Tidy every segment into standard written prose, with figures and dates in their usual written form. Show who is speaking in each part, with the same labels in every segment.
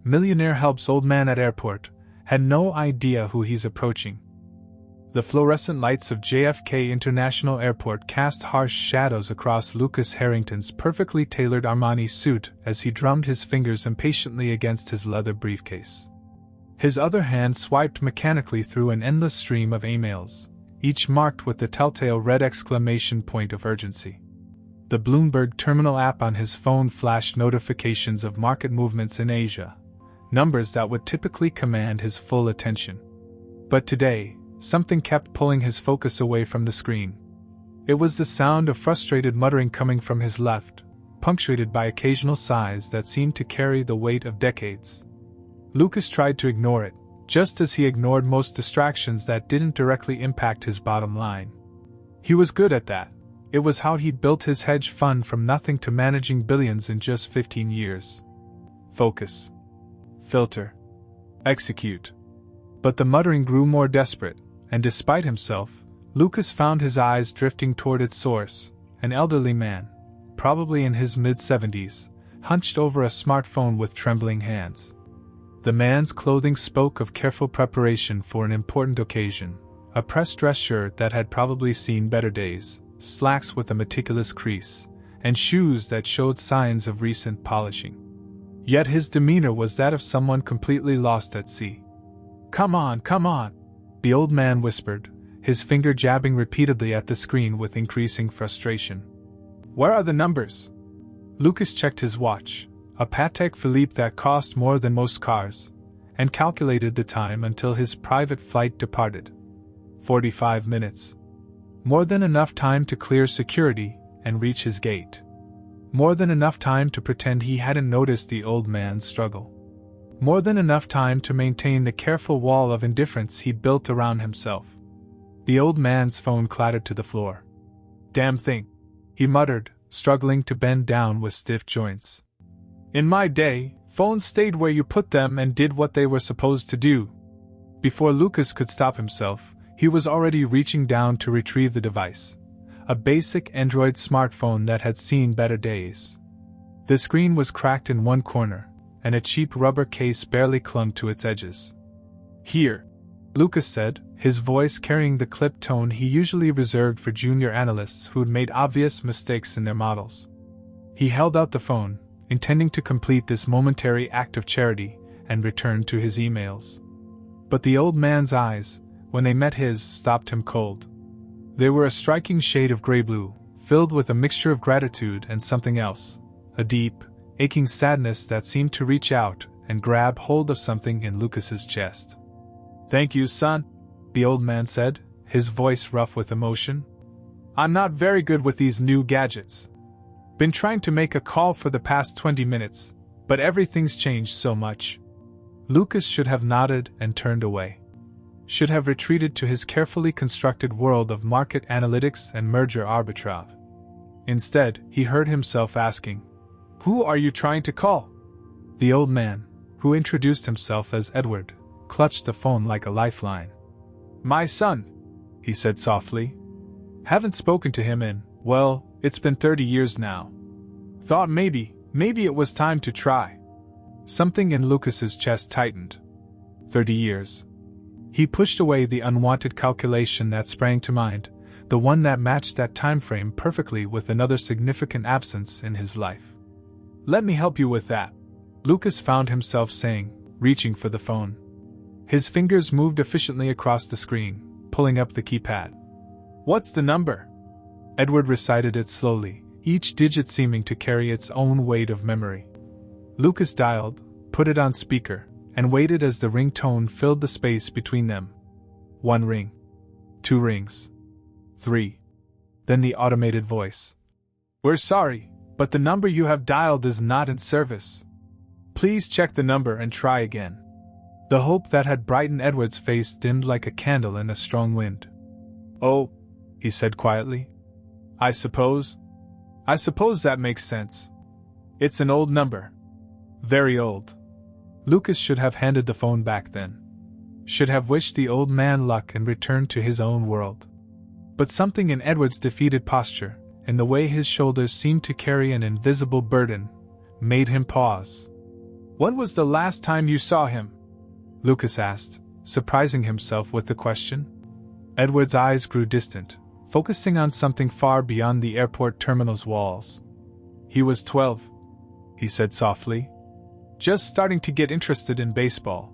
Speaker 1: Millionaire helps old man at airport, had no idea who he's approaching. The fluorescent lights of JFK International Airport cast harsh shadows across Lucas Harrington's perfectly tailored Armani suit as he drummed his fingers impatiently against his leather briefcase. His other hand swiped mechanically through an endless stream of emails, each marked with the telltale red exclamation point of urgency. The Bloomberg terminal app on his phone flashed notifications of market movements in Asia, numbers that would typically command his full attention. But today, something kept pulling his focus away from the screen. It was the sound of frustrated muttering coming from his left, punctuated by occasional sighs that seemed to carry the weight of decades. Lucas tried to ignore it, just as he ignored most distractions that didn't directly impact his bottom line. He was good at that. It was how he'd built his hedge fund from nothing to managing billions in just 15 years. Focus. Filter. Execute. But the muttering grew more desperate, and despite himself, Lucas found his eyes drifting toward its source, an elderly man, probably in his mid-70s, hunched over a smartphone with trembling hands. The man's clothing spoke of careful preparation for an important occasion, a pressed dress shirt that had probably seen better days, slacks with a meticulous crease, and shoes that showed signs of recent polishing. Yet his demeanor was that of someone completely lost at sea. "Come on, come on," the old man whispered, his finger jabbing repeatedly at the screen with increasing frustration. "Where are the numbers?" Lucas checked his watch, a Patek Philippe that cost more than most cars, and calculated the time until his private flight departed. 45 minutes. More than enough time to clear security and reach his gate. More than enough time to pretend he hadn't noticed the old man's struggle. More than enough time to maintain the careful wall of indifference he'd built around himself. The old man's phone clattered to the floor. "Damn thing," he muttered, struggling to bend down with stiff joints. "In my day, phones stayed where you put them and did what they were supposed to do." Before Lucas could stop himself, he was already reaching down to retrieve the device. A basic Android smartphone that had seen better days. The screen was cracked in one corner, and a cheap rubber case barely clung to its edges. "Here," Lucas said, his voice carrying the clipped tone he usually reserved for junior analysts who'd made obvious mistakes in their models. He held out the phone, intending to complete this momentary act of charity, and return to his emails. But the old man's eyes, when they met his, stopped him cold. They were a striking shade of gray-blue, filled with a mixture of gratitude and something else, a deep, aching sadness that seemed to reach out and grab hold of something in Lucas's chest. "Thank you, son," the old man said, his voice rough with emotion. "I'm not very good with these new gadgets. Been trying to make a call for the past 20 minutes, but everything's changed so much." Lucas should have nodded and turned away. Should have retreated to his carefully constructed world of market analytics and merger arbitrage. Instead, he heard himself asking, "Who are you trying to call?" The old man, who introduced himself as Edward, clutched the phone like a lifeline. "My son," he said softly. "Haven't spoken to him in, well, it's been 30 years now. Thought maybe it was time to try." Something in Lucas's chest tightened. 30 years. He pushed away the unwanted calculation that sprang to mind, the one that matched that time frame perfectly with another significant absence in his life. "Let me help you with that," Lucas found himself saying, reaching for the phone. His fingers moved efficiently across the screen, pulling up the keypad. "What's the number?" Edward recited it slowly, each digit seeming to carry its own weight of memory. Lucas dialed, put it on speaker, and waited as the ringtone filled the space between them. 1 ring. 2 rings. 3. Then the automated voice. "We're sorry, but the number you have dialed is not in service. Please check the number and try again." The hope that had brightened Edward's face dimmed like a candle in a strong wind. "Oh," he said quietly. I suppose that makes sense. It's an old number. Very old." Lucas should have handed the phone back then. Should have wished the old man luck and returned to his own world. But something in Edward's defeated posture, in the way his shoulders seemed to carry an invisible burden, made him pause. When was the last time you saw him? Lucas asked, surprising himself with the question. Edward's eyes grew distant, focusing on something far beyond the airport terminal's walls. He was 12, he said softly. Just starting to get interested in baseball.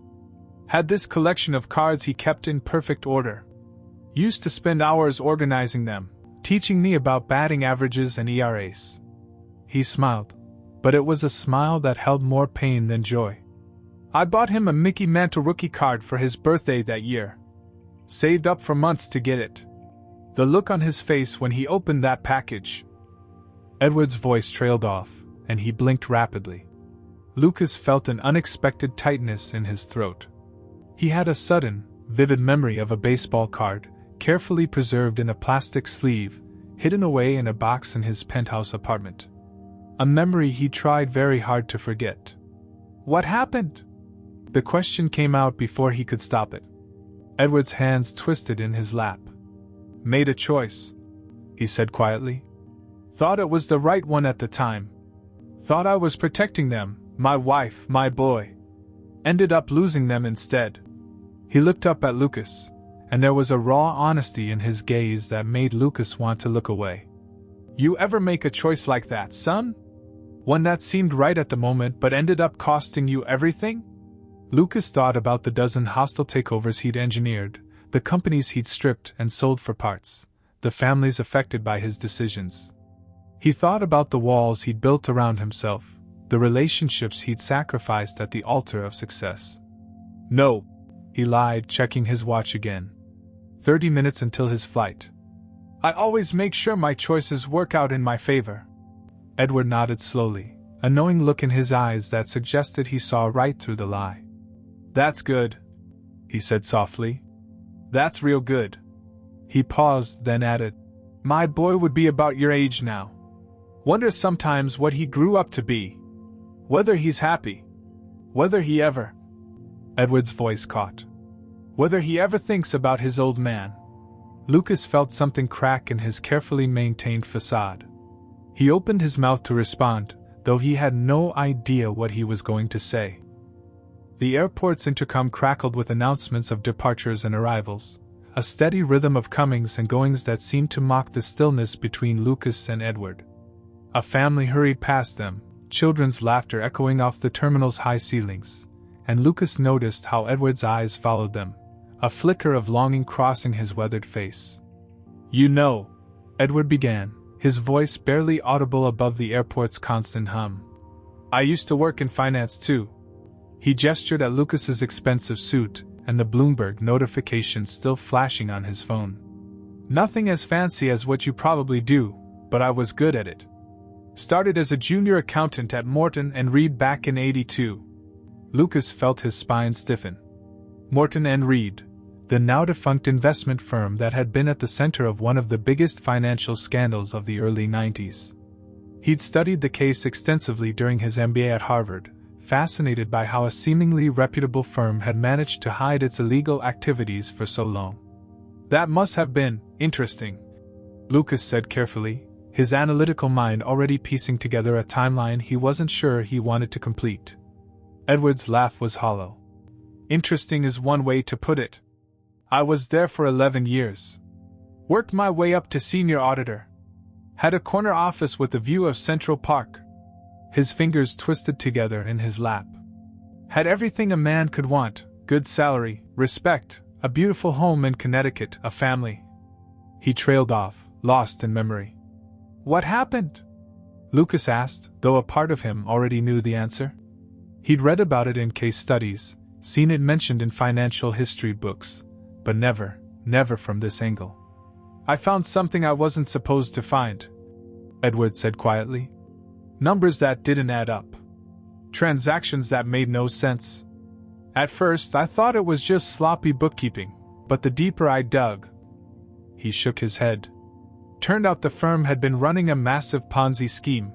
Speaker 1: Had this collection of cards he kept in perfect order. Used to spend hours organizing them, teaching me about batting averages and ERAs. He smiled, but it was a smile that held more pain than joy. I bought him a Mickey Mantle rookie card for his birthday that year. Saved up for months to get it. The look on his face when he opened that package. Edward's voice trailed off, and he blinked rapidly. Lucas felt an unexpected tightness in his throat. He had a sudden, vivid memory of a baseball card, carefully preserved in a plastic sleeve, hidden away in a box in his penthouse apartment. A memory he tried very hard to forget. What happened? The question came out before he could stop it. Edward's hands twisted in his lap. Made a choice, he said quietly. Thought it was the right one at the time. Thought I was protecting them, my wife, my boy. Ended up losing them instead. He looked up at Lucas, and there was a raw honesty in his gaze that made Lucas want to look away. You ever make a choice like that, son? One that seemed right at the moment but ended up costing you everything? Lucas thought about the dozen hostile takeovers he'd engineered, the companies he'd stripped and sold for parts, the families affected by his decisions. He thought about the walls he'd built around himself, the relationships he'd sacrificed at the altar of success. No, he lied, checking his watch again. 30 minutes until his flight. I always make sure my choices work out in my favor. Edward nodded slowly, a knowing look in his eyes that suggested he saw right through the lie. That's good, he said softly. That's real good. He paused, then added, My boy would be about your age now. Wonder sometimes what he grew up to be. Whether he's happy. Whether he ever... Edward's voice caught. Whether he ever thinks about his old man. Lucas felt something crack in his carefully maintained facade. He opened his mouth to respond, though he had no idea what he was going to say. The airport's intercom crackled with announcements of departures and arrivals, a steady rhythm of comings and goings that seemed to mock the stillness between Lucas and Edward. A family hurried past them, children's laughter echoing off the terminal's high ceilings, and Lucas noticed how Edward's eyes followed them, a flicker of longing crossing his weathered face. You know, Edward began, his voice barely audible above the airport's constant hum. I used to work in finance too. He gestured at Lucas's expensive suit and the Bloomberg notification still flashing on his phone. Nothing as fancy as what you probably do, but I was good at it. Started as a junior accountant at Morton & Reed back in '82. Lucas felt his spine stiffen. Morton & Reed, the now-defunct investment firm that had been at the center of one of the biggest financial scandals of the early 90s. He'd studied the case extensively during his MBA at Harvard, fascinated by how a seemingly reputable firm had managed to hide its illegal activities for so long. That must have been interesting, Lucas said carefully, his analytical mind already piecing together a timeline he wasn't sure he wanted to complete. Edward's laugh was hollow. Interesting is one way to put it. I was there for 11 years. Worked my way up to senior auditor. Had a corner office with a view of Central Park. His fingers twisted together in his lap. Had everything a man could want, good salary, respect, a beautiful home in Connecticut, a family. He trailed off, lost in memory. What happened? Lucas asked, though a part of him already knew the answer. He'd read about it in case studies, seen it mentioned in financial history books, but never from this angle. I found something I wasn't supposed to find, Edward said quietly. Numbers that didn't add up. Transactions that made no sense. At first, I thought it was just sloppy bookkeeping, but the deeper I dug... He shook his head. Turned out the firm had been running a massive Ponzi scheme.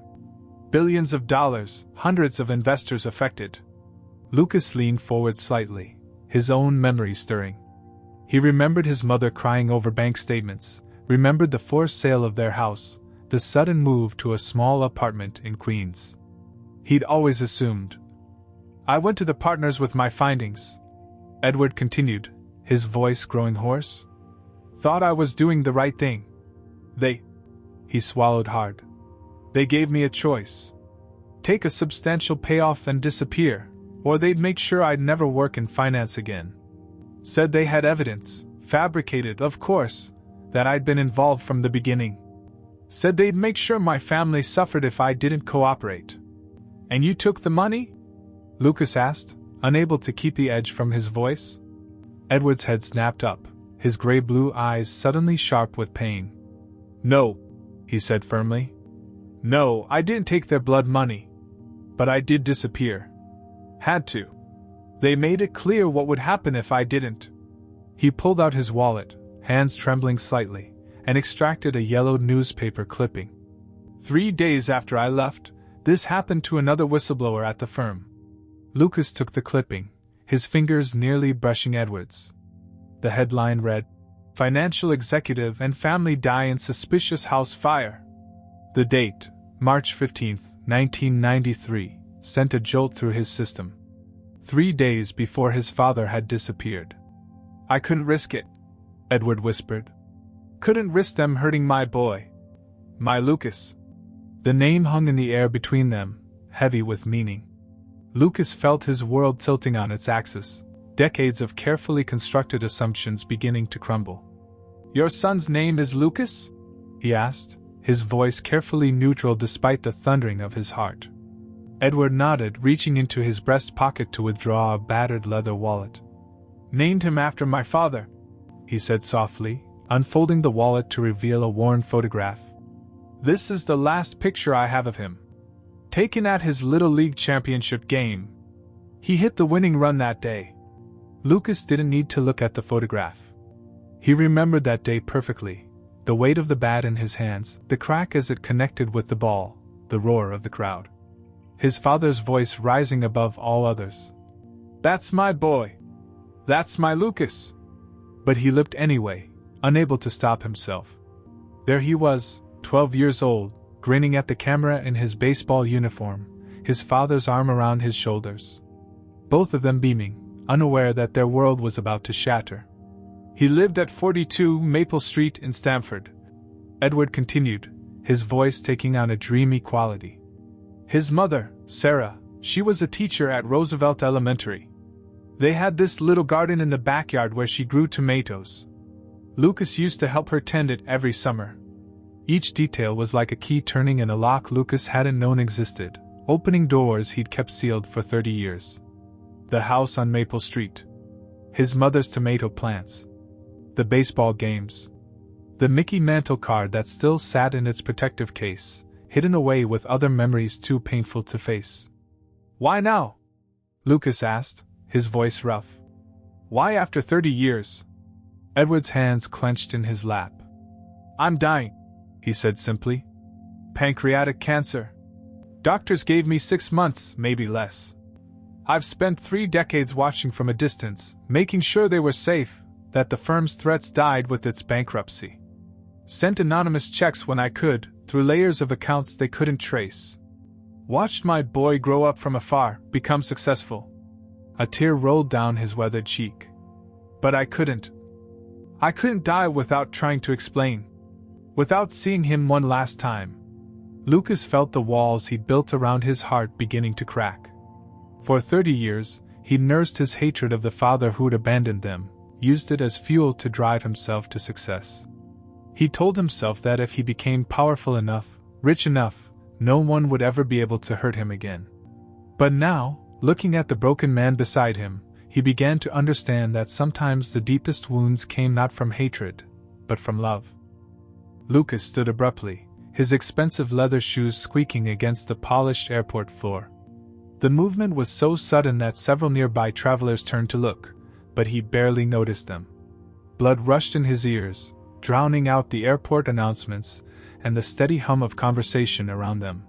Speaker 1: Billions of dollars, hundreds of investors affected. Lucas leaned forward slightly, his own memory stirring. He remembered his mother crying over bank statements, remembered the forced sale of their house, the sudden move to a small apartment in Queens. He'd always assumed. I went to the partners with my findings. Edward continued, his voice growing hoarse. Thought I was doing the right thing. He swallowed hard. They gave me a choice. Take a substantial payoff and disappear, or they'd make sure I'd never work in finance again. Said they had evidence, fabricated, of course, that I'd been involved from the beginning. Said they'd make sure my family suffered if I didn't cooperate. And you took the money? Lucas asked, unable to keep the edge from his voice. Edward's head snapped up, his gray-blue eyes suddenly sharp with pain. No, he said firmly. No, I didn't take their blood money. But I did disappear. Had to. They made it clear what would happen if I didn't. He pulled out his wallet, hands trembling slightly, and extracted a yellowed newspaper clipping. 3 days after I left, this happened to another whistleblower at the firm. Lucas took the clipping, his fingers nearly brushing Edward's. The headline read, Financial Executive and Family Die in Suspicious House Fire. The date, March 15, 1993, sent a jolt through his system. 3 days before his father had disappeared. I couldn't risk it, Edward whispered. Couldn't risk them hurting my boy. My Lucas. The name hung in the air between them, heavy with meaning. Lucas felt his world tilting on its axis, decades of carefully constructed assumptions beginning to crumble. Your son's name is Lucas? He asked, his voice carefully neutral despite the thundering of his heart. Edward nodded, reaching into his breast pocket to withdraw a battered leather wallet. Named him after my father, he said softly, unfolding the wallet to reveal a worn photograph. This is the last picture I have of him. Taken at his Little League championship game. He hit the winning run that day. Lucas didn't need to look at the photograph. He remembered that day perfectly, the weight of the bat in his hands, the crack as it connected with the ball, the roar of the crowd. His father's voice rising above all others. That's my boy. That's my Lucas. But he looked anyway, unable to stop himself. There he was, 12 years old, grinning at the camera in his baseball uniform, his father's arm around his shoulders. Both of them beaming, unaware that their world was about to shatter. He lived at 42 Maple Street in Stamford. Edward continued, his voice taking on a dreamy quality. His mother, Sarah, she was a teacher at Roosevelt Elementary. They had this little garden in the backyard where she grew tomatoes. Lucas used to help her tend it every summer. Each detail was like a key turning in a lock Lucas hadn't known existed, opening doors he'd kept sealed for 30 years. The house on Maple Street. His mother's tomato plants. The baseball games. The Mickey Mantle card that still sat in its protective case, hidden away with other memories too painful to face. Why now? Lucas asked, his voice rough. Why after 30 years? Edward's hands clenched in his lap. I'm dying, he said simply. Pancreatic cancer. Doctors gave me 6 months, maybe less. I've spent 3 decades watching from a distance, making sure they were safe, that the firm's threats died with its bankruptcy. Sent anonymous checks when I could, through layers of accounts they couldn't trace. Watched my boy grow up from afar, become successful. A tear rolled down his weathered cheek. But I couldn't. I couldn't die without trying to explain. Without seeing him one last time. Lucas felt the walls he'd built around his heart beginning to crack. For 30 years, he'd nursed his hatred of the father who'd abandoned them, used it as fuel to drive himself to success. He told himself that if he became powerful enough, rich enough, no one would ever be able to hurt him again. But now, looking at the broken man beside him, he began to understand that sometimes the deepest wounds came not from hatred, but from love. Lucas stood abruptly, his expensive leather shoes squeaking against the polished airport floor. The movement was so sudden that several nearby travelers turned to look, but he barely noticed them. Blood rushed in his ears, drowning out the airport announcements and the steady hum of conversation around them.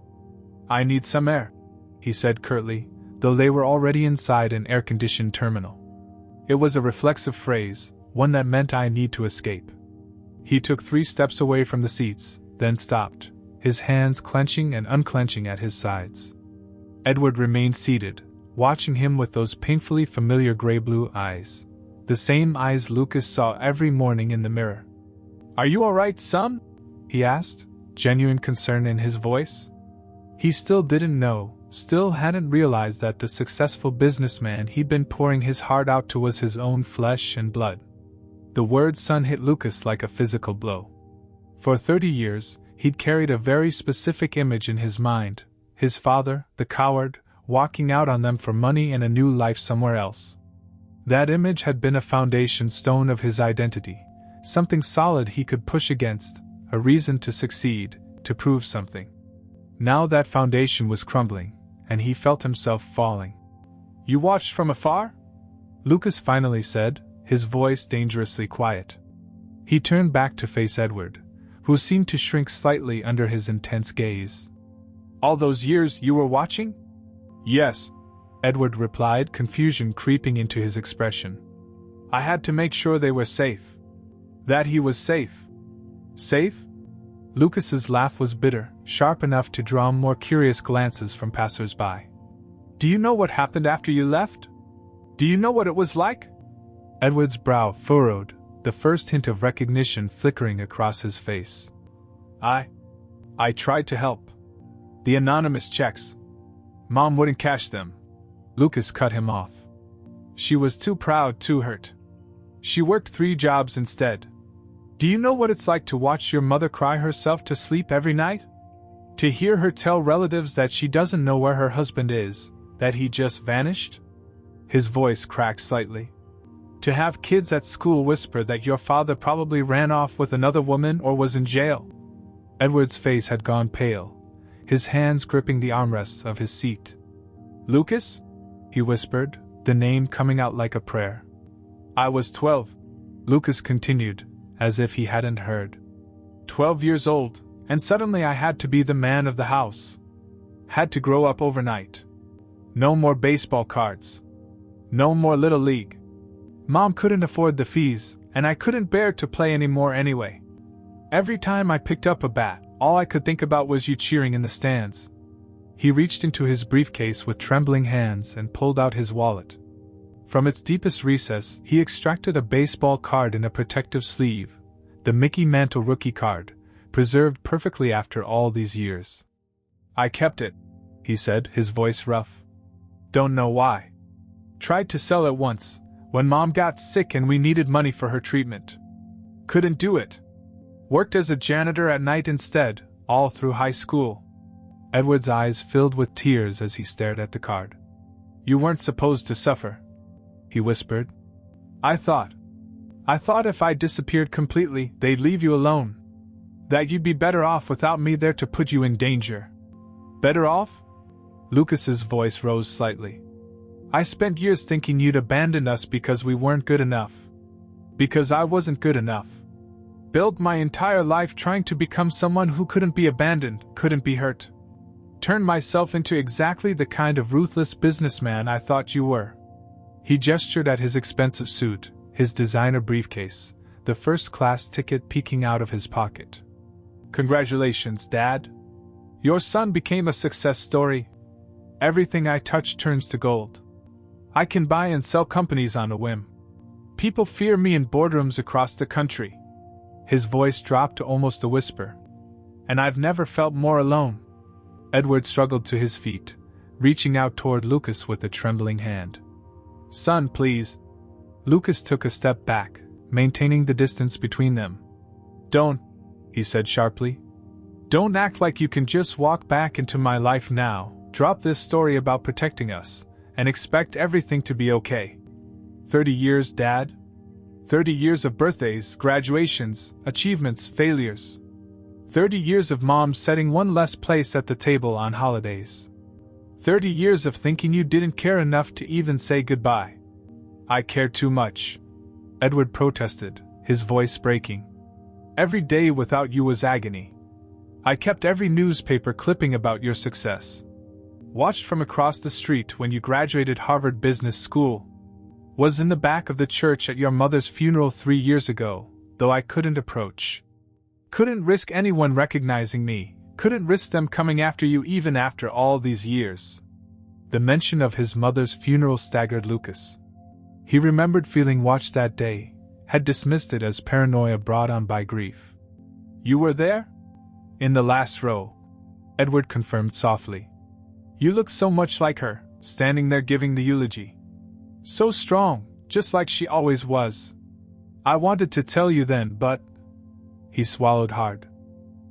Speaker 1: I need some air, he said curtly, though they were already inside an air-conditioned terminal. It was a reflexive phrase, one that meant I need to escape. He took 3 steps away from the seats, then stopped, his hands clenching and unclenching at his sides. Edward remained seated, watching him with those painfully familiar gray-blue eyes. The same eyes Lucas saw every morning in the mirror. "Are you alright, son?" he asked, genuine concern in his voice. He still didn't know, still hadn't realized that the successful businessman he'd been pouring his heart out to was his own flesh and blood. The word son hit Lucas like a physical blow. For 30 years, he'd carried a very specific image in his mind: his father, the coward, walking out on them for money and a new life somewhere else. That image had been a foundation stone of his identity, something solid he could push against, a reason to succeed, to prove something. Now that foundation was crumbling, and he felt himself falling. "You watched from afar?" Lucas finally said, his voice dangerously quiet. He turned back to face Edward, who seemed to shrink slightly under his intense gaze. "All those years you were watching?" "Yes," Edward replied, confusion creeping into his expression. "I had to make sure they were safe. That he was safe." "Safe?" Lucas's laugh was bitter, sharp enough to draw more curious glances from passers-by. "Do you know what happened after you left? Do you know what it was like?" Edward's brow furrowed, the first hint of recognition flickering across his face. I tried to help. The anonymous checks. Mom wouldn't cash them." Lucas cut him off. "She was too proud, too hurt. She worked 3 jobs instead. Do you know what it's like to watch your mother cry herself to sleep every night? To hear her tell relatives that she doesn't know where her husband is, that he just vanished?" His voice cracked slightly. "To have kids at school whisper that your father probably ran off with another woman or was in jail." Edward's face had gone pale, his hands gripping the armrests of his seat. "Lucas?" he whispered, the name coming out like a prayer. "I was 12, Lucas continued, as if he hadn't heard. 12 years old, and suddenly I had to be the man of the house. Had to grow up overnight. No more baseball cards. No more Little League. Mom couldn't afford the fees, and I couldn't bear to play anymore anyway. Every time I picked up a bat, all I could think about was you cheering in the stands." He reached into his briefcase with trembling hands and pulled out his wallet. From its deepest recess, he extracted a baseball card in a protective sleeve, the Mickey Mantle rookie card, preserved perfectly after all these years. "I kept it," he said, his voice rough. "Don't know why. Tried to sell it once, when Mom got sick and we needed money for her treatment. Couldn't do it. Worked as a janitor at night instead, all through high school." Edward's eyes filled with tears as he stared at the card. "You weren't supposed to suffer," he whispered. I thought if I disappeared completely, they'd leave you alone. That you'd be better off without me there to put you in danger." "Better off?" Lucas's voice rose slightly. "I spent years thinking you'd abandoned us because we weren't good enough. Because I wasn't good enough. Built my entire life trying to become someone who couldn't be abandoned, couldn't be hurt. Turned myself into exactly the kind of ruthless businessman I thought you were." He gestured at his expensive suit, his designer briefcase, the first-class ticket peeking out of his pocket. "Congratulations, Dad. Your son became a success story. Everything I touch turns to gold. I can buy and sell companies on a whim. People fear me in boardrooms across the country." His voice dropped to almost a whisper. "And I've never felt more alone." Edward struggled to his feet, reaching out toward Lucas with a trembling hand. "Son, please." Lucas took a step back, maintaining the distance between them. "Don't," he said sharply. "Don't act like you can just walk back into my life now, drop this story about protecting us, and expect everything to be okay. 30 years, Dad? 30 years of birthdays, graduations, achievements, failures. 30 years of Mom setting one less place at the table on holidays. 30 years of thinking you didn't care enough to even say goodbye." "I care too much," Edward protested, his voice breaking. "Every day without you was agony. I kept every newspaper clipping about your success. Watched from across the street when you graduated Harvard Business School. Was in the back of the church at your mother's funeral 3 years ago, though I couldn't approach. Couldn't risk anyone recognizing me, couldn't risk them coming after you even after all these years. The mention of his mother's funeral staggered Lucas. He remembered feeling watched that day, had dismissed it as paranoia brought on by grief. "You were there?" "In the last row," Edward confirmed softly. "You look so much like her, standing there giving the eulogy. So strong, just like she always was. I wanted to tell you then, but..." He swallowed hard.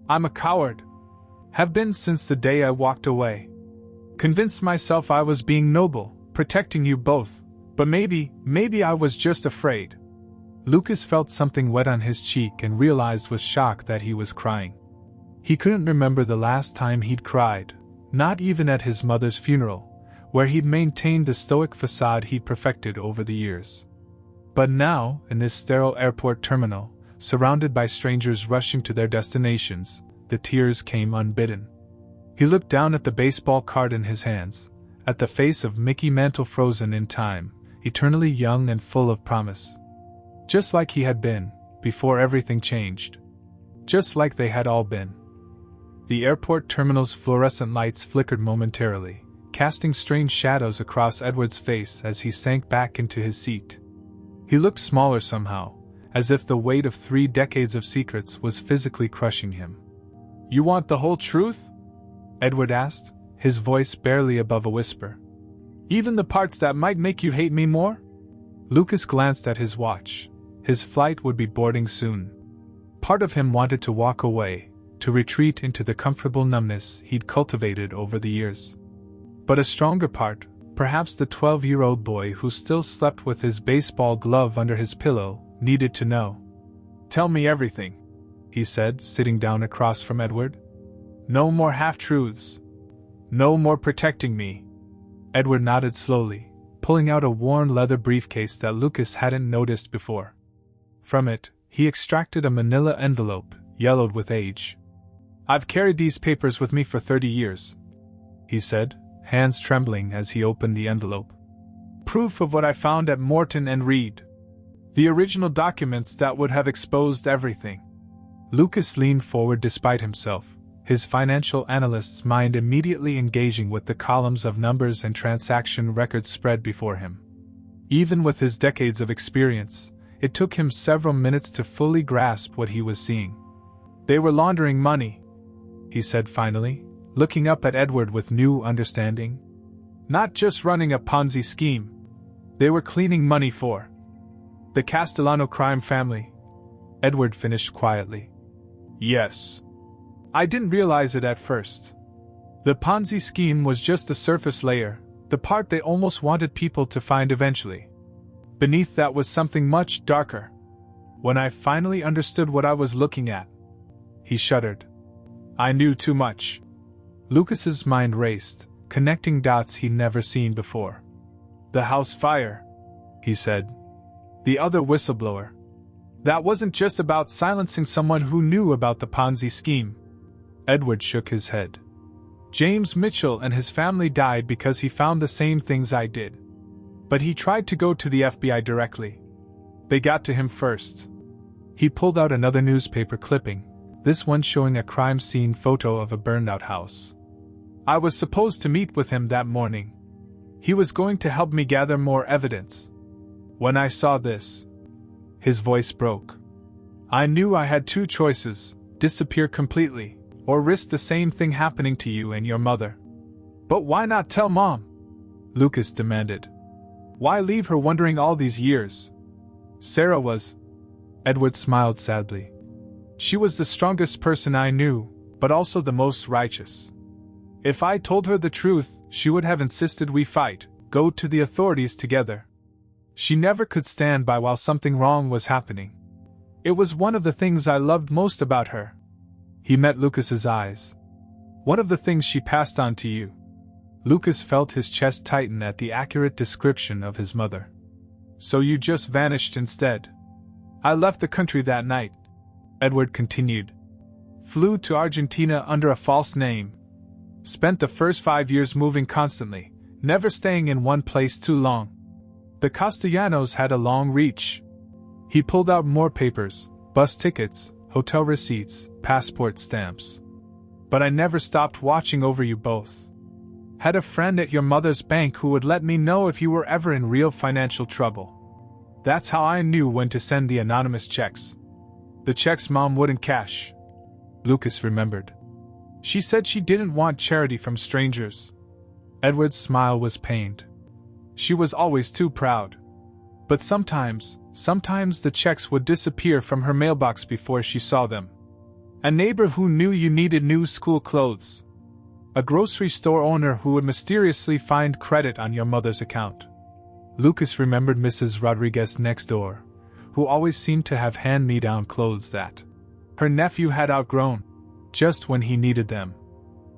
Speaker 1: "I'm a coward. Have been since the day I walked away. Convinced myself I was being noble, protecting you both, but maybe I was just afraid." Lucas felt something wet on his cheek and realized with shock that he was crying. He couldn't remember the last time he'd cried, not even at his mother's funeral, where he'd maintained the stoic facade he'd perfected over the years. But now, in this sterile airport terminal, surrounded by strangers rushing to their destinations, the tears came unbidden. He looked down at the baseball card in his hands, at the face of Mickey Mantle frozen in time, eternally young and full of promise. Just like he had been, before everything changed. Just like they had all been. The airport terminal's fluorescent lights flickered momentarily, casting strange shadows across Edward's face as he sank back into his seat. He looked smaller somehow, as if the weight of 3 decades of secrets was physically crushing him. "You want the whole truth?" Edward asked, his voice barely above a whisper. "Even the parts that might make you hate me more?" Lucas glanced at his watch. His flight would be boarding soon. Part of him wanted to walk away, to retreat into the comfortable numbness he'd cultivated over the years. But a stronger part, perhaps the 12-year-old boy who still slept with his baseball glove under his pillow, needed to know. "Tell me everything," he said, sitting down across from Edward. "No more half-truths. No more protecting me." Edward nodded slowly, pulling out a worn leather briefcase that Lucas hadn't noticed before. From it, he extracted a manila envelope, yellowed with age. "I've carried these papers with me for 30 years, he said, hands trembling as he opened the envelope. "Proof of what I found at Morton and Reed. The original documents that would have exposed everything." Lucas leaned forward despite himself, his financial analyst's mind immediately engaging with the columns of numbers and transaction records spread before him. Even with his decades of experience, it took him several minutes to fully grasp what he was seeing. "They were laundering money," he said finally, looking up at Edward with new understanding. "Not just running a Ponzi scheme. They were cleaning money for the Castellano crime family," Edward finished quietly. "Yes. I didn't realize it at first. The Ponzi scheme was just the surface layer, the part they almost wanted people to find eventually. Beneath that was something much darker. When I finally understood what I was looking at..." He shuddered. "I knew too much." Lucas's mind raced, connecting dots he'd never seen before. "The house fire," he said. "The other whistleblower. That wasn't just about silencing someone who knew about the Ponzi scheme." Edward shook his head. "James Mitchell and his family died because he found the same things I did. But he tried to go to the FBI directly. They got to him first." He pulled out another newspaper clipping, this one showing a crime scene photo of a burned-out house. "I was supposed to meet with him that morning. He was going to help me gather more evidence. When I saw this..." His voice broke. "I knew I had 2 choices, disappear completely, or risk the same thing happening to you and your mother." "But why not tell Mom?" Lucas demanded. "Why leave her wondering all these years? Sarah was..." Edward smiled sadly. "She was the strongest person I knew, but also the most righteous. If I told her the truth, she would have insisted we fight, go to the authorities together. She never could stand by while something wrong was happening. It was one of the things I loved most about her." He met Lucas's eyes. "One of the things she passed on to you." Lucas felt his chest tighten at the accurate description of his mother. "So you just vanished instead." "I left the country that night," Edward continued. "Flew to Argentina under a false name. Spent the first 5 years moving constantly, never staying in one place too long. The Castellanos had a long reach." He pulled out more papers, bus tickets, hotel receipts, passport stamps. "But I never stopped watching over you both. Had a friend at your mother's bank who would let me know if you were ever in real financial trouble. That's how I knew when to send the anonymous checks. The checks Mom wouldn't cash. Lucas remembered. She said she didn't want charity from strangers. Edward's smile was pained. She was always too proud. But sometimes the checks would disappear from her mailbox before she saw them. A neighbor who knew you needed new school clothes. A grocery store owner who would mysteriously find credit on your mother's account. Lucas remembered Mrs. Rodriguez next door, who always seemed to have hand-me-down clothes that her nephew had outgrown, just when he needed them.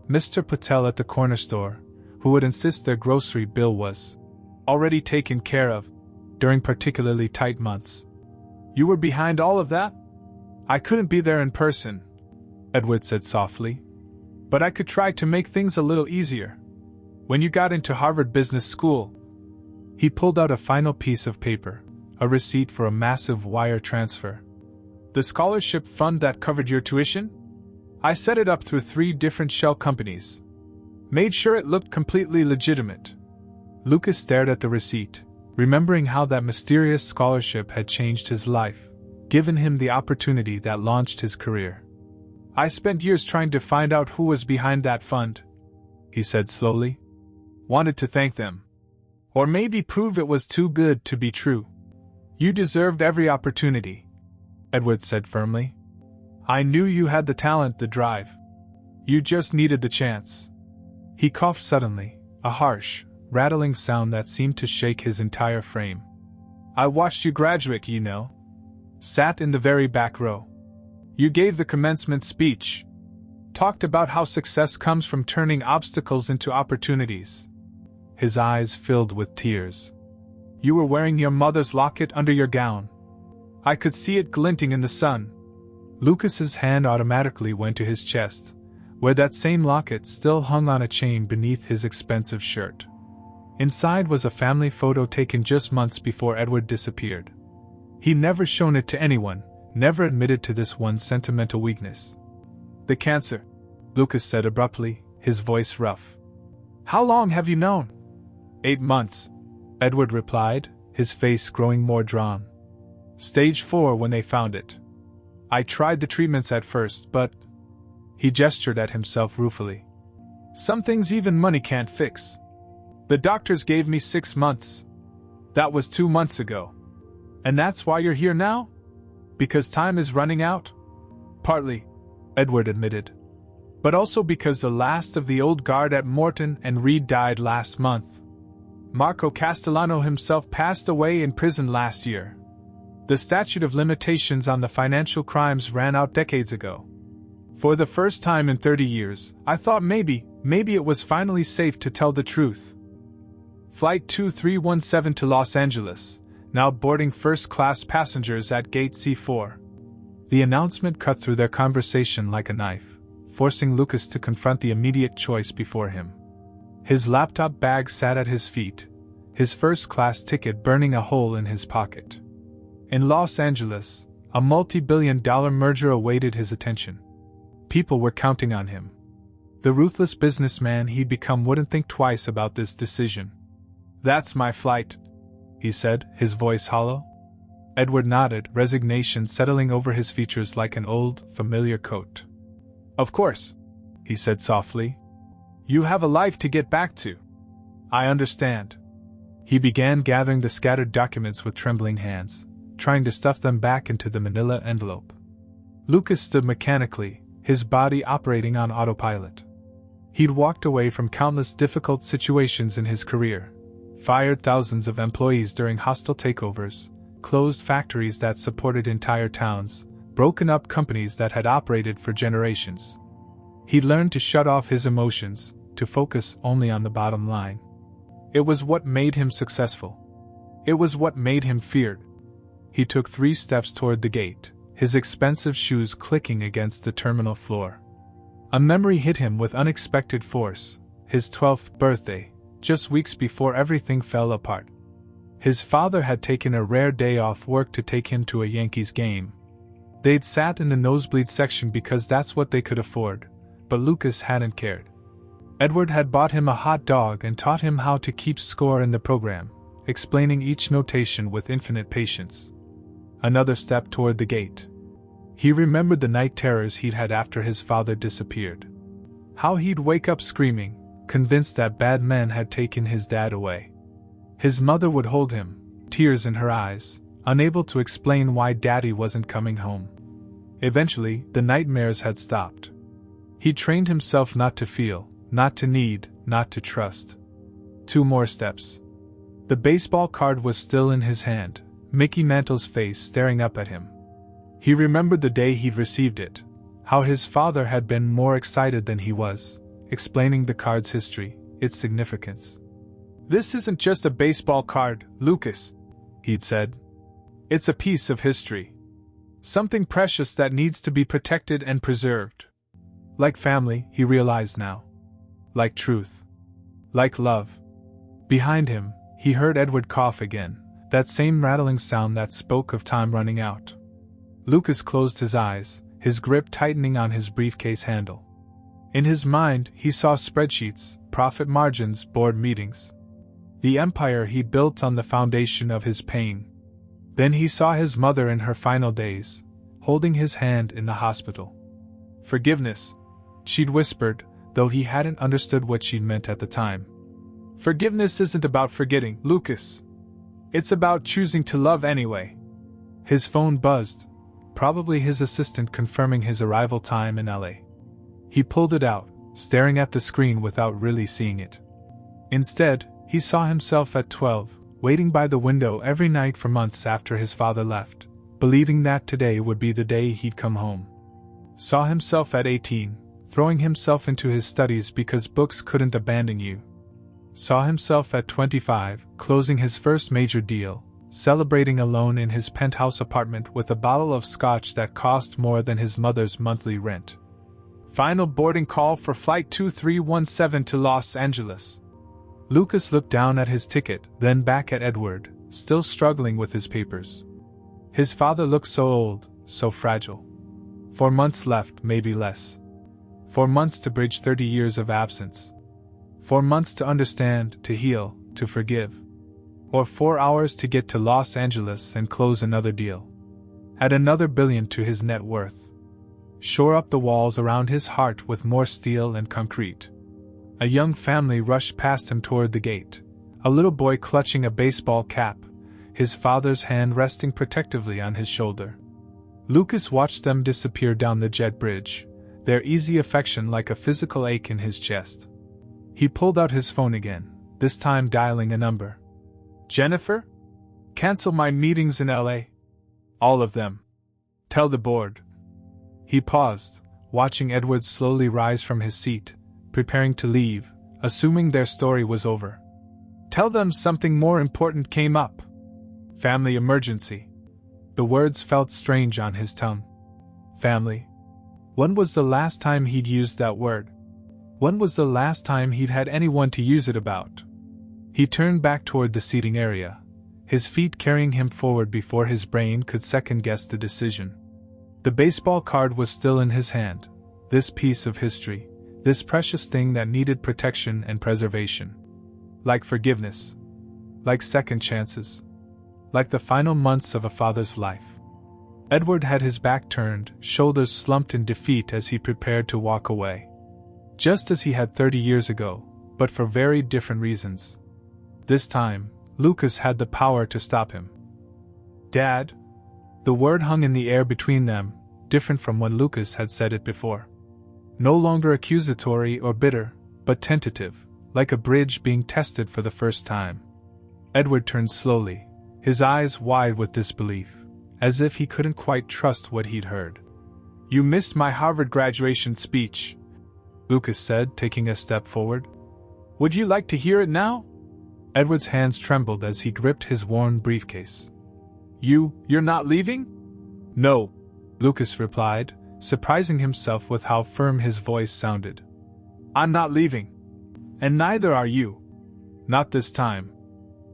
Speaker 1: Mr. Patel at the corner store, who would insist their grocery bill was already taken care of during particularly tight months. You were behind all of that? I couldn't be there in person, Edward said softly. But I could try to make things a little easier. When you got into Harvard Business School, he pulled out a final piece of paper, a receipt for a massive wire transfer. The scholarship fund that covered your tuition? I set it up through 3 different shell companies. Made sure it looked completely legitimate. Lucas stared at the receipt, remembering how that mysterious scholarship had changed his life, given him the opportunity that launched his career. I spent years trying to find out who was behind that fund, he said slowly. Wanted to thank them. Or maybe prove it was too good to be true. You deserved every opportunity, Edward said firmly. I knew you had the talent, the drive. You just needed the chance. He coughed suddenly, a harsh, rattling sound that seemed to shake his entire frame. I watched you graduate, you know. Sat in the very back row. You gave the commencement speech. Talked about how success comes from turning obstacles into opportunities. His eyes filled with tears. You were wearing your mother's locket under your gown. I could see it glinting in the sun. Lucas's hand automatically went to his chest, where that same locket still hung on a chain beneath his expensive shirt. Inside was a family photo taken just months before Edward disappeared. He'd never shown it to anyone, never admitted to this one sentimental weakness. The cancer, Lucas said abruptly, his voice rough. How long have you known? 8 months, Edward replied, his face growing more drawn. Stage 4 when they found it. I tried the treatments at first, but... He gestured at himself ruefully. Some things even money can't fix. The doctors gave me 6 months. That was 2 months ago. And that's why you're here now? Because time is running out? Partly, Edward admitted. But also because the last of the old guard at Morton and Reed died last month. Marco Castellano himself passed away in prison last year. The statute of limitations on the financial crimes ran out decades ago. For the first time in 30 years, I thought maybe it was finally safe to tell the truth. Flight 2317 to Los Angeles, now boarding first-class passengers at Gate C4. The announcement cut through their conversation like a knife, forcing Lucas to confront the immediate choice before him. His laptop bag sat at his feet, his first-class ticket burning a hole in his pocket. In Los Angeles, a multi-billion-dollar merger awaited his attention. People were counting on him. The ruthless businessman he'd become wouldn't think twice about this decision. That's my flight, he said, his voice hollow. Edward nodded, resignation settling over his features like an old, familiar coat. Of course, he said softly. You have a life to get back to. I understand. He began gathering the scattered documents with trembling hands, trying to stuff them back into the manila envelope. Lucas stood mechanically, his body operating on autopilot. He'd walked away from countless difficult situations in his career, fired thousands of employees during hostile takeovers, closed factories that supported entire towns, broken up companies that had operated for generations. He'd learned to shut off his emotions, to focus only on the bottom line. It was what made him successful. It was what made him feared. He took 3 steps toward the gate, his expensive shoes clicking against the terminal floor. A memory hit him with unexpected force, his 12th birthday, just weeks before everything fell apart. His father had taken a rare day off work to take him to a Yankees game. They'd sat in the nosebleed section because that's what they could afford, but Lucas hadn't cared. Edward had bought him a hot dog and taught him how to keep score in the program, explaining each notation with infinite patience. Another step toward the gate. He remembered the night terrors he'd had after his father disappeared. How he'd wake up screaming, convinced that bad men had taken his dad away. His mother would hold him, tears in her eyes, unable to explain why Daddy wasn't coming home. Eventually, the nightmares had stopped. He trained himself not to feel, not to need, not to trust. 2 more steps. The baseball card was still in his hand, Mickey Mantle's face staring up at him. He remembered the day he'd received it, how his father had been more excited than he was, explaining the card's history, its significance. "This isn't just a baseball card, Lucas," he'd said. "It's a piece of history. Something precious that needs to be protected and preserved. Like family," he realized now. Like truth. Like love. Behind him, he heard Edward cough again, that same rattling sound that spoke of time running out. Lucas closed his eyes, his grip tightening on his briefcase handle. In his mind, he saw spreadsheets, profit margins, board meetings. The empire he built on the foundation of his pain. Then he saw his mother in her final days, holding his hand in the hospital. "Forgiveness," she'd whispered, though he hadn't understood what she'd meant at the time. "Forgiveness isn't about forgetting, Lucas. It's about choosing to love anyway." His phone buzzed, probably his assistant confirming his arrival time in LA. He pulled it out, staring at the screen without really seeing it. Instead, he saw himself at 12, waiting by the window every night for months after his father left, believing that today would be the day he'd come home. Saw himself at 18, throwing himself into his studies because books couldn't abandon you. Saw himself at 25, closing his first major deal, celebrating alone in his penthouse apartment with a bottle of scotch that cost more than his mother's monthly rent. Final boarding call for Flight 2317 to Los Angeles. Lucas looked down at his ticket, then back at Edward, still struggling with his papers. His father looked so old, so fragile. 4 months left, maybe less. 4 months to bridge 30 years of absence. 4 months to understand, to heal, to forgive. Or 4 hours to get to Los Angeles and close another deal. Add another billion to his net worth. Shore up the walls around his heart with more steel and concrete. A young family rushed past him toward the gate, a little boy clutching a baseball cap, his father's hand resting protectively on his shoulder. Lucas watched them disappear down the jet bridge, their easy affection like a physical ache in his chest. He pulled out his phone again, this time dialing a number. "Jennifer? Cancel my meetings in LA. All of them. Tell the board." He paused, watching Edward slowly rise from his seat, preparing to leave, assuming their story was over. "Tell them something more important came up. Family emergency." The words felt strange on his tongue. Family. When was the last time he'd used that word? When was the last time he'd had anyone to use it about? He turned back toward the seating area, his feet carrying him forward before his brain could second-guess the decision. The baseball card was still in his hand, this piece of history, this precious thing that needed protection and preservation. Like forgiveness. Like second chances. Like the final months of a father's life. Edward had his back turned, shoulders slumped in defeat as he prepared to walk away. Just as he had 30 years ago, but for very different reasons. This time, Lucas had the power to stop him. "Dad?" The word hung in the air between them, different from when Lucas had said it before. No longer accusatory or bitter, but tentative, like a bridge being tested for the first time. Edward turned slowly, his eyes wide with disbelief, as if he couldn't quite trust what he'd heard. "You missed my Harvard graduation speech," Lucas said, taking a step forward. "Would you like to hear it now?" Edward's hands trembled as he gripped his worn briefcase. You're not leaving?" "No," Lucas replied, surprising himself with how firm his voice sounded. "I'm not leaving. And neither are you. Not this time."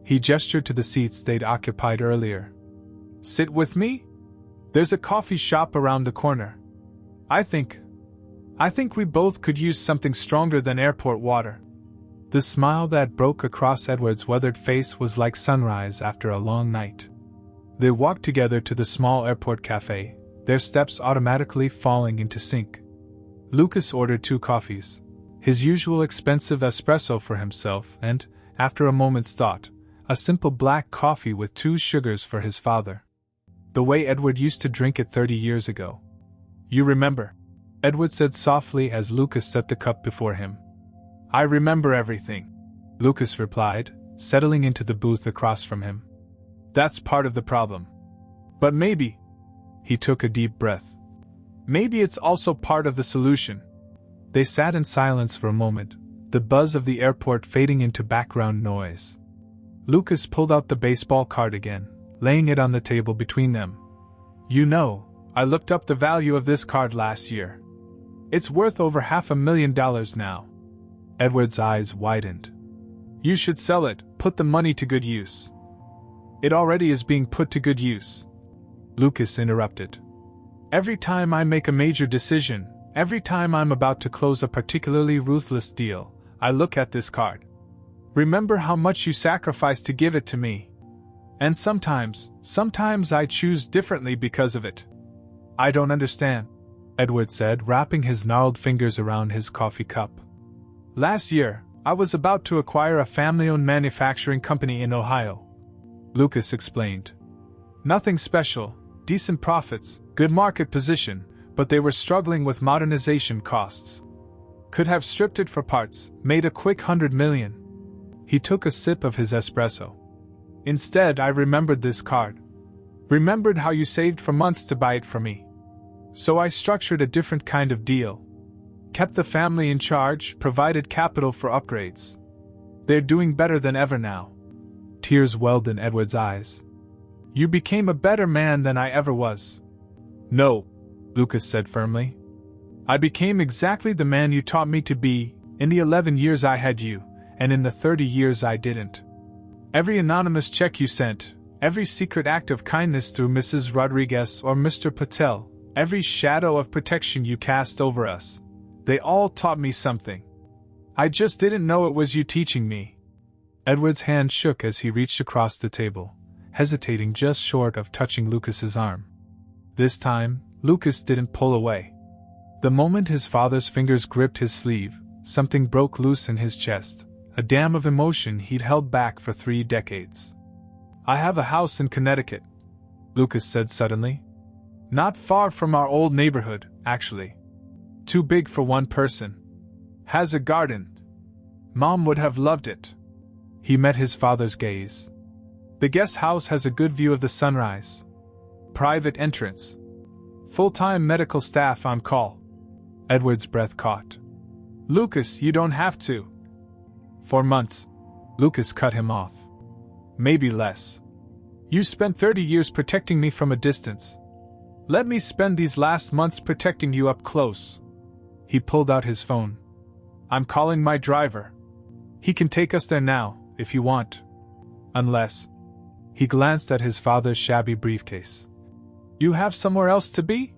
Speaker 1: He gestured to the seats they'd occupied earlier. "Sit with me? There's a coffee shop around the corner. I think I think we both could use something stronger than airport water." The smile that broke across Edward's weathered face was like sunrise after a long night. They walked together to the small airport cafe, their steps automatically falling into sync. Lucas ordered 2 coffees, his usual expensive espresso for himself and, after a moment's thought, a simple black coffee with 2 sugars for his father. The way Edward used to drink it 30 years ago. "You remember?" Edward said softly as Lucas set the cup before him. "I remember everything," Lucas replied, settling into the booth across from him. "That's part of the problem. But maybe," he took a deep breath, "maybe it's also part of the solution." They sat in silence for a moment, the buzz of the airport fading into background noise. Lucas pulled out the baseball card again, laying it on the table between them. "You know, I looked up the value of this card last year. It's worth over $500,000 now." Edward's eyes widened. "You should sell it, put the money to good use." "It already is being put to good use," Lucas interrupted. "Every time I make a major decision, every time I'm about to close a particularly ruthless deal, I look at this card. Remember how much you sacrificed to give it to me. And sometimes I choose differently because of it." "I don't understand," Edward said, wrapping his gnarled fingers around his coffee cup. "Last year, I was about to acquire a family-owned manufacturing company in Ohio," Lucas explained. "Nothing special, decent profits, good market position, but they were struggling with modernization costs. Could have stripped it for parts, made a quick $100 million. He took a sip of his espresso. "Instead, I remembered this card. Remembered how you saved for months to buy it for me. So I structured a different kind of deal. Kept the family in charge, provided capital for upgrades. They're doing better than ever now." Tears welled in Edward's eyes. "You became a better man than I ever was." "No," Lucas said firmly. "I became exactly the man you taught me to be, in the 11 years I had you, and in the 30 years I didn't. Every anonymous check you sent, every secret act of kindness through Mrs. Rodriguez or Mr. Patel, every shadow of protection you cast over us, they all taught me something. I just didn't know it was you teaching me." Edward's hand shook as he reached across the table, hesitating just short of touching Lucas's arm. This time, Lucas didn't pull away. The moment his father's fingers gripped his sleeve, something broke loose in his chest, a dam of emotion he'd held back for 3 decades. "I have a house in Connecticut," Lucas said suddenly. "Not far from our old neighborhood, actually. Too big for one person. Has a garden. Mom would have loved it." He met his father's gaze. "The guest house has a good view of the sunrise. Private entrance. Full-time medical staff on call." Edward's breath caught. "Lucas, you don't have to." "For months," Lucas cut him off. "Maybe less. You spent 30 years protecting me from a distance. Let me spend these last months protecting you up close." He pulled out his phone. "I'm calling my driver. He can take us there now, if you want. Unless..." He glanced at his father's shabby briefcase. "You have somewhere else to be?"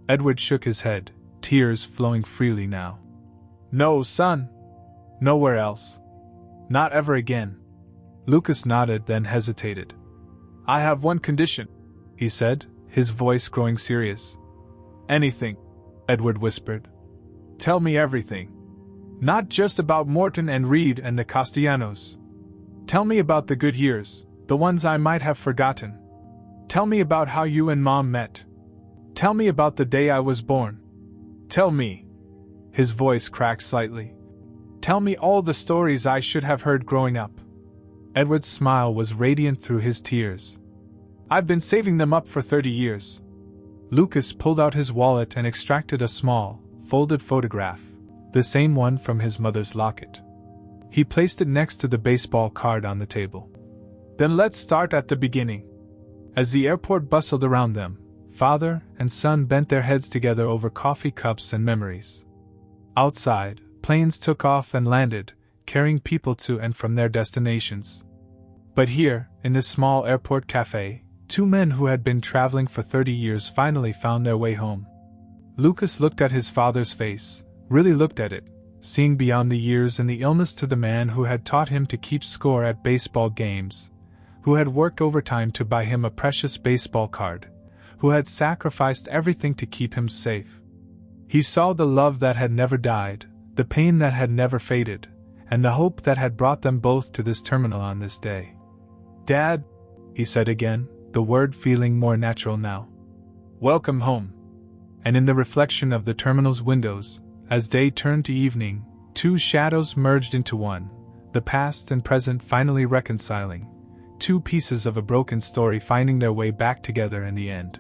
Speaker 1: Edward shook his head, tears flowing freely now. "No, son. Nowhere else. Not ever again." Lucas nodded, then hesitated. "I have one condition," he said, his voice growing serious. "Anything," Edward whispered. "Tell me everything. Not just about Morton and Reed and the Castellanos. Tell me about the good years, the ones I might have forgotten. Tell me about how you and Mom met. Tell me about the day I was born. Tell me." His voice cracked slightly. "Tell me all the stories I should have heard growing up." Edward's smile was radiant through his tears. "I've been saving them up for 30 years. Lucas pulled out his wallet and extracted a small, folded photograph, the same one from his mother's locket. He placed it next to the baseball card on the table. "Then let's start at the beginning." As the airport bustled around them, father and son bent their heads together over coffee cups and memories. Outside, planes took off and landed, carrying people to and from their destinations. But here, in this small airport cafe, 2 men who had been traveling for 30 years finally found their way home. Lucas looked at his father's face, really looked at it, seeing beyond the years and the illness to the man who had taught him to keep score at baseball games, who had worked overtime to buy him a precious baseball card, who had sacrificed everything to keep him safe. He saw the love that had never died, the pain that had never faded, and the hope that had brought them both to this terminal on this day. "Dad," he said again, the word feeling more natural now. "Welcome home." And in the reflection of the terminal's windows, as day turned to evening, two shadows merged into one, the past and present finally reconciling, two pieces of a broken story finding their way back together in the end.